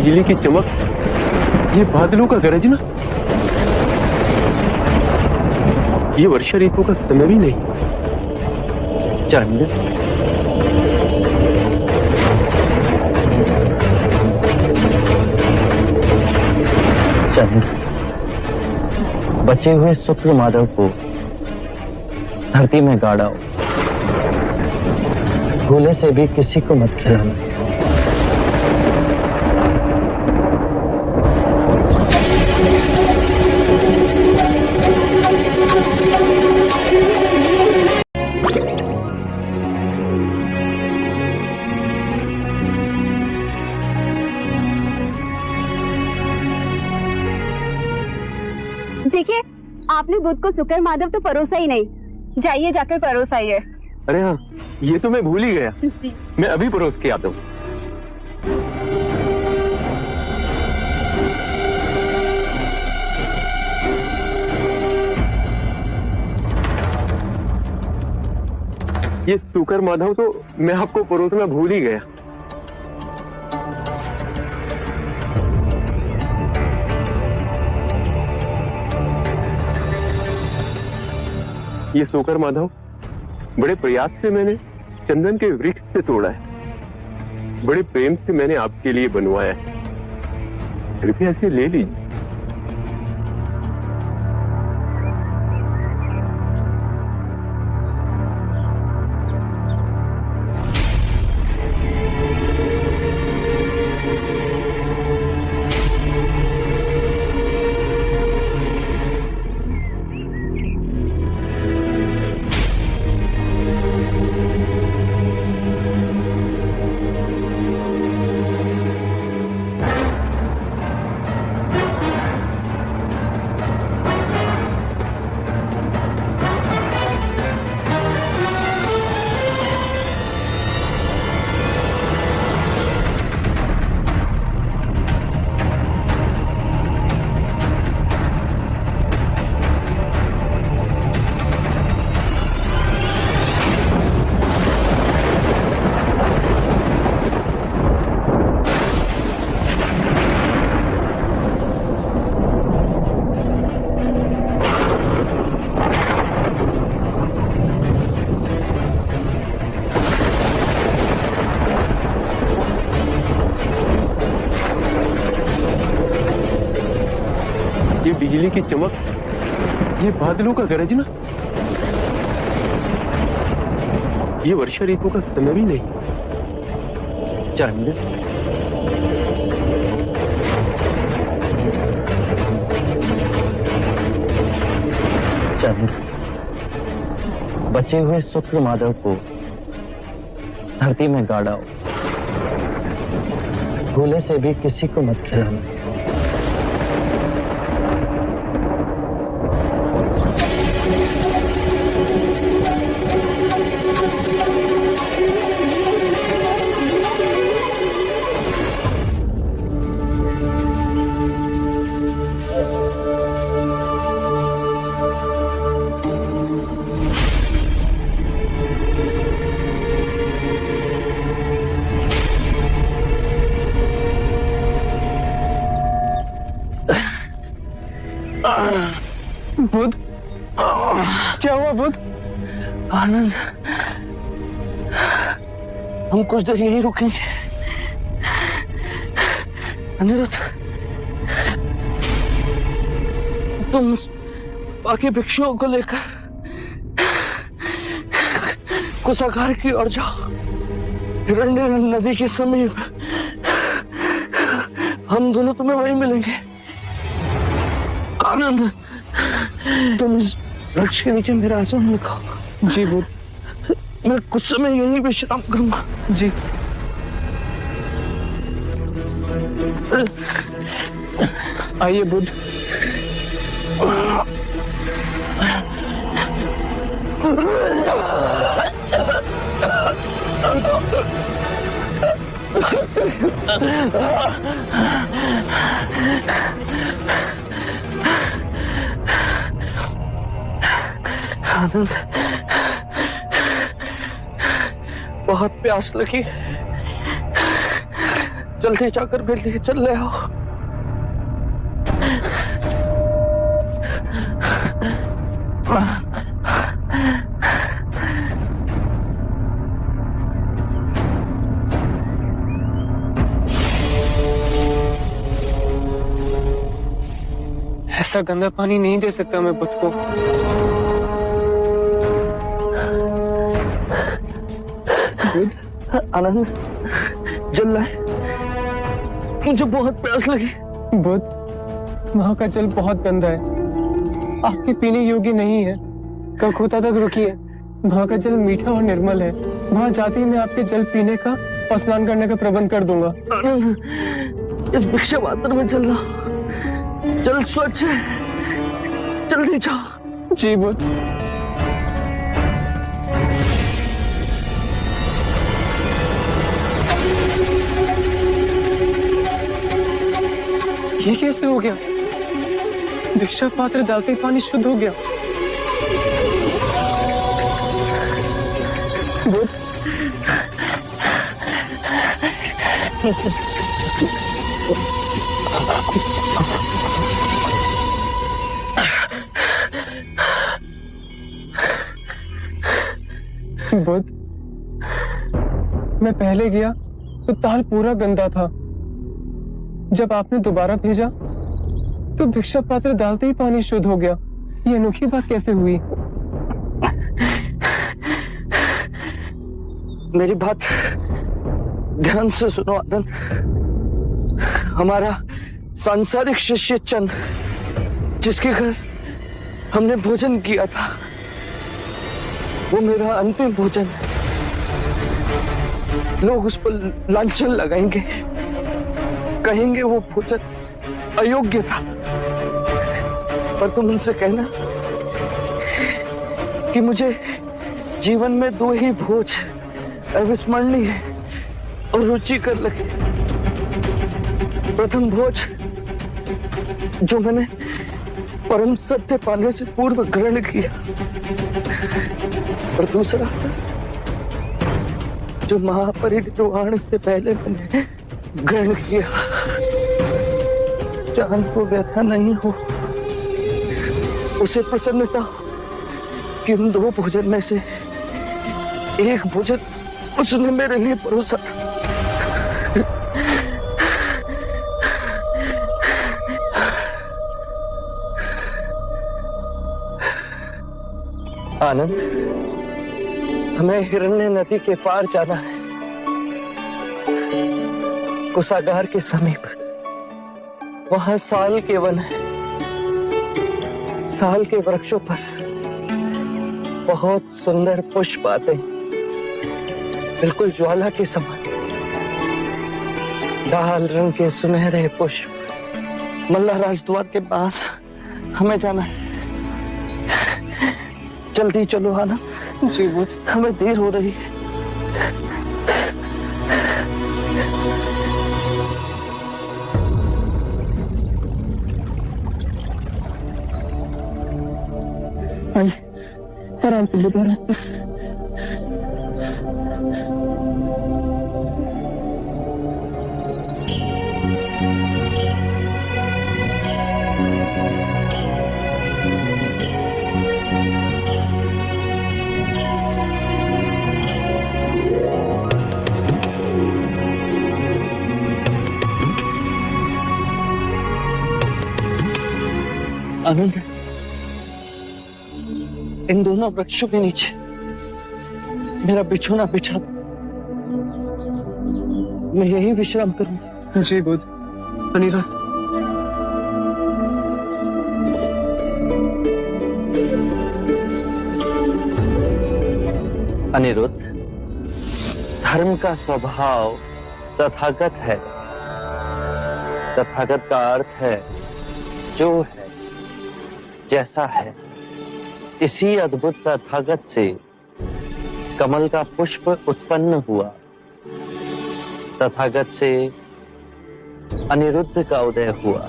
बिजली की चमक, ये बादलों का गरजना, ये वर्षा ऋतु का समय भी नहीं। चांदन, बचे हुए शुक्ल माधव को धरती में गाड़ाओ, भूले से भी किसी को मत खिलाना। देखिए, आपने बुध को शुक्र माधव तो परोसा ही नहीं। जाइए जाकर परोस आइए। अरे हाँ, ये तो मैं भूल ही गया। जी। मैं अभी परोस के आता हूँ। ये शुक्र माधव तो मैं आपको परोसना भूल ही गया। ये शुक्र माधव बड़े प्रयास से मैंने चंदन के वृक्ष से तोड़ा है, बड़े प्रेम से मैंने आपके लिए बनवाया है। कृपया इसे ले लीजिए। ये बिजली की चमक, ये बादलों का गरजना, ये वर्षा ऋतु का समय भी नहीं। चांदन, बचे हुए शुक्ल माधव को धरती में गाड़ाओ, भूले से भी किसी को मत खिलाना। बुध, क्या हुआ बुध? आनंद, हम कुछ देर यहीं रुकेंगे। अनिरुद्ध, तुम बाकी भिक्षुओं को लेकर कुशागार की ओर जाओ, हिरण्य नदी के समीप। हम दोनों तुम्हें वहीं मिलेंगे। आनंद, तुम इस वृक्ष के नीचे मेरा आसन रखो। जी बुध। मैं कुछ समय यहीं विश्राम करूंगा। जी। आइए बुध। आनंद, बहुत प्यास लगी, जल्दी जाकर मेरे लिए चल ले आओ। ऐसा गंदा पानी नहीं दे सकता मैं बुद्ध को। बुद्ध, आनंद, जल लाए, मुझे बहुत प्यास लगी। बुद्ध, वहाँ का जल बहुत गंदा है, आपके पीने योग्य नहीं है। कलकत्ता तक रुकिए, वहाँ का जल मीठा और निर्मल है। वहाँ जाते ही मैं आपके जल पीने का और स्नान करने का प्रबंध कर दूंगा। इस भिक्षा पात्र में जल ला, जल स्वच्छ है, जल्दी जाओ। जी बुद्ध। ये कैसे हो गया? भिक्षा पात्र डालते ही पानी शुद्ध हो गया। बुद्ध, बुद्ध, मैं पहले गया तो ताल पूरा गंदा था। जब आपने दोबारा भेजा तो भिक्षा पात्र डालते ही पानी शुद्ध हो गया। ये अनोखी बात कैसे हुई? मेरी बात ध्यान से सुनो आनंद। हमारा सांसारिक शिष्य चंद, जिसके घर हमने भोजन किया था, वो मेरा अंतिम भोजन है। लोग उस पर लांछन लगाएंगे, कहेंगे वो भोजन अयोग्य था। पर तुम उनसे कहना कि मुझे जीवन में 2 ही भोज अविस्मरणीय और रुचिकर लगे। प्रथम भोज जो मैंने परम सत्य पाने से पूर्व ग्रहण किया, और दूसरा जो महापरिनिर्वाण से पहले मैंने ग्रहण किया। चांद को व्यथा नहीं हो, उसे प्रसन्नता हो कि उन 2 भोजन में से एक भोजन उसने मेरे लिए परोसा था। आनंद, हमें हिरण्य नदी के पार जाना है, कुशागार के समीप। वहां साल के वन है। साल के वृक्षों पर बहुत सुंदर पुष्प आते हैं, बिल्कुल ज्वाला के समान। लाल रंग के सुनहरे पुष्प। मल्ला राजद्वार के पास हमें जाना है। जल्दी चलो आनंद। जी बुद्ध। हमें देर हो रही है। आइए, आराम से बुद्ध, आराम से। आनंद, इन दोनों वृक्षों के नीचे मेरा बिछोना बिछा दो। मैं यही विश्राम करूंगा। जी बुद्ध। अनिरुद्ध, अनिरुद्ध, धर्म का स्वभाव तथागत है। तथागत का अर्थ है जो है, जैसा है। इसी अद्भुत तथागत से कमल का पुष्प उत्पन्न हुआ। तथागत से अनिरुद्ध का उदय हुआ।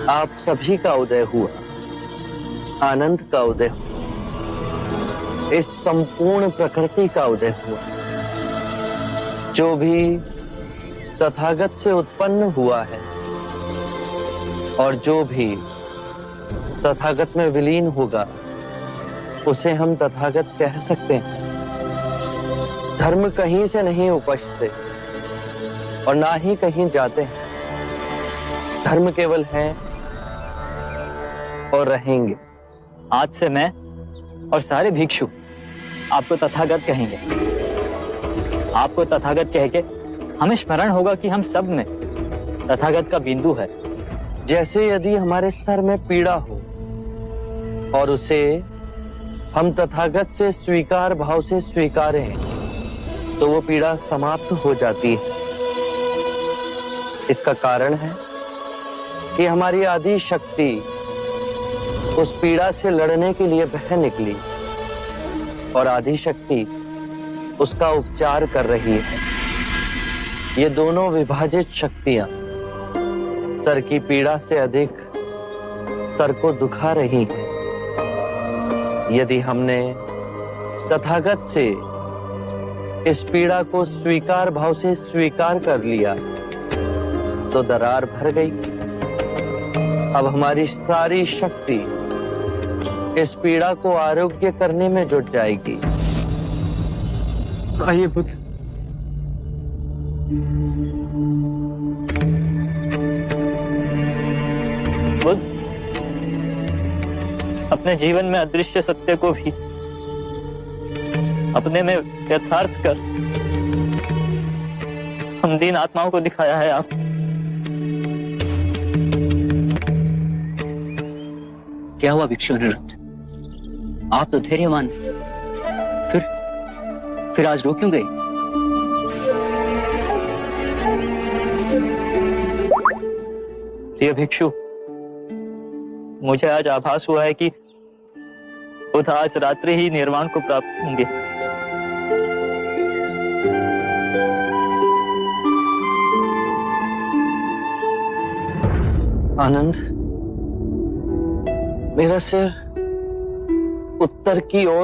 आप सभी का उदय हुआ। आनंद का उदय हुआ। इस संपूर्ण प्रकृति का उदय हुआ। जो भी तथागत से उत्पन्न हुआ है और जो भी तथागत में विलीन होगा उसे हम तथागत कह सकते हैं। धर्म कहीं से नहीं उपजते और ना ही कहीं जाते हैं। धर्म केवल है और रहेंगे। आज से मैं और सारे भिक्षु आपको तथागत कहेंगे। आपको तथागत कह के हमें स्मरण होगा कि हम सब में तथागत का बिंदु है। जैसे यदि हमारे सर में पीड़ा हो और उसे हम तथागत से स्वीकार भाव से स्वीकारें तो वो पीड़ा समाप्त हो जाती है। इसका कारण है कि हमारी आदि शक्ति उस पीड़ा से लड़ने के लिए बह निकली और आदि शक्ति उसका उपचार कर रही है। ये दोनों विभाजित शक्तियां सर की पीड़ा से अधिक सर को दुखा रही हैं। यदि हमने तथागत से इस पीड़ा को स्वीकार भाव से स्वीकार कर लिया तो दरार भर गई। अब हमारी सारी शक्ति इस पीड़ा को आरोग्य करने में जुट जाएगी। आइए बुद्ध। बुद्ध, अपने जीवन में अदृश्य सत्य को भी अपने में यथार्थ कर हम दीन आत्माओं को दिखाया है आप। क्या हुआ भिक्षु अनिरुद्ध? आप तो धैर्यवान, फिर आज रो क्यों गए? प्रिय भिक्षु, मुझे आज आभास हुआ है कि बुद्ध आज रात्रि ही निर्वाण को प्राप्त होंगे। आनंद, मेरा सिर उत्तर की ओर